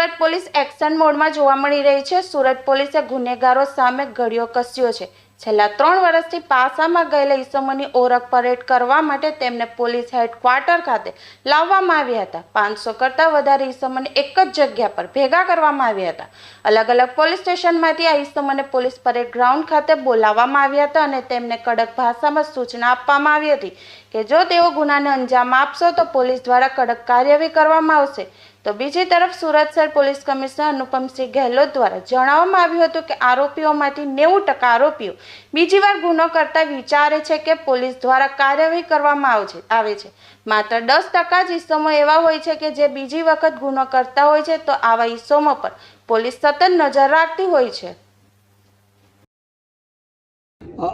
Surat police action મોડમાં જોવા મળી રહી છે। સુરત પોલીસે ગુનેગારો સામે ગળિયો કસ્યો છે। છેલ્લા 3 વર્ષથી પાસામાં ગયેલા ઈસમોની ઓળખ પરેડ કરવા માટે તેમને પોલીસ હેડક્વાર્ટર ખાતે લાવવામાં આવ્યા હતા। 500 કરતાં વધારે ઈસમોને એક જ જગ્યા પર ભેગા કરવામાં આવ્યા હતા। અલગ અલગ પોલીસ સ્ટેશનમાંથી આ ઈસમોને પોલીસ પરેડ ગ્રાઉન્ડ ખાતે બોલાવવામાં આવ્યા હતા અને તેમને કડક ભાષામાં સૂચના આપવામાં આવી હતી કે જો તેઓ ગુનાને અંજામ આપશે તો પોલીસ દ્વારા કડક કાર્યવાહી કરવામાં આવશે। તો બીજી તરફ સુરત શહેર પોલીસ કમિશનર અનુપમસિંહ ગહેલોત દ્વારા જણાવવામાં આવ્યું હતું કે આરોપીઓમાંથી 90% આરોપીઓ બીજી વાર ગુનો કરતા વિચારે છે કે પોલીસ દ્વારા કાર્યવાહી કરવામાં આવે છે। માત્ર 10% જ ઈસમો એવા હોય છે કે જે બીજી વખત ગુનો કરતા હોય છે। તો આવા ઈસમો પર પોલીસ સતત નજર રાખતી હોય છે।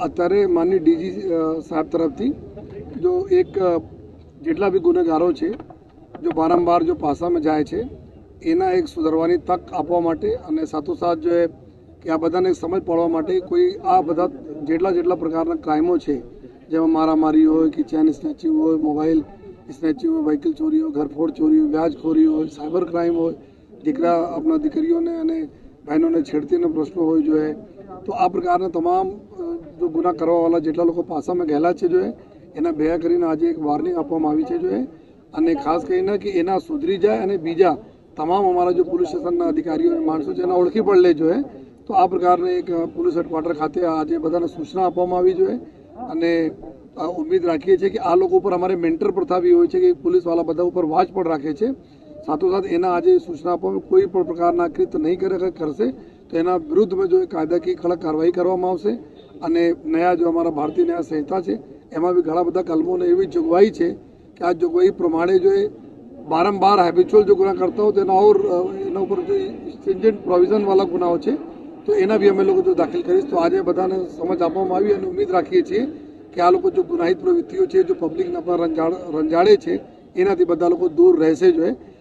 અત્યારે માનनीय ડીજી સાહેબ તરફથી જો એક જેટલા બી ગુનેગારો છે जो बारंबार जो पासा में जाए છે એના એક સુધારવાની તક આપવા માટે અને સાથોસાથ જો કે આ બધાને સમજ પડવા માટે કોઈ આ બધા જેટલા પ્રકારના ક્રાઇમો છે જેમાં મારામારી હોય કે ચેન સ્નેચિંગ હોય, મોબાઈલ સ્નેચિંગ હોય, વ્હીકલ ચોરી હોય, ઘરફોડ ચોરી હોય, વ્યાજખોરી હોય, સાયબર ક્રાઇમ હોય, આપણા દીકરીઓને અને બહેનોને છેડતીનો પ્રશ્નો હોય જો તો આ પ્રકારના તમામ જો ગુના કરવાવાળા જેટલા લોકો પાસામાં ગયેલા છે જો એના ભેગા કરીને આજે એક વોર્નિંગ આપવામાં આવી છે જો અને ખાસ કરીને કે એના સુધરી જાય અને બીજા તમામ અમારા જો પોલીસ સ્ટેશનના અધિકારીઓ અને માણસો છે એના ઓળખી પડે જોઈએ તો આ પ્રકારની એક પોલીસ હેડક્વાર્ટર ખાતે આજે બધાને સૂચના આપવામાં આવી જોઈએ અને ઉમ્મીદ રાખીએ છીએ કે આ લોકો ઉપર અમારે મેન્ટર પ્રથા બી હોય છે કે પોલીસવાળા બધા ઉપર વાચ પણ રાખે છે। સાથોસાથ એના આજે સૂચના આપવામાં કોઈ પણ પ્રકારના કૃત્ય નહીં કરશે તો એના વિરુદ્ધમાં જો કાયદાકીય કડક કાર્યવાહી કરવામાં આવશે અને નયા જો અમારા ભારતીય ન્યાય સંહિતા છે એમાં બી ઘણા બધા કલમોને એવી જોગવાઈ છે કે આ જોગવાઈ પ્રમાણે જો बारंबार हैबिचुअल जो गुना करता हो तो एना ऊपर जो स्ट्रिंजेंट प्रोविजन वाला गुनाओ है तो एना भी अमे लोग जो दाखिल करीश तो आज बधाने समझ आपवामां आवी अने उम्मीद राखीए छीए कि आ लोग जो गुनाहित प्रवृत्तिओ है जो पब्लिक ने अपना रंजाड़े है एनाथी बधा लोग दूर रहेशे जो है।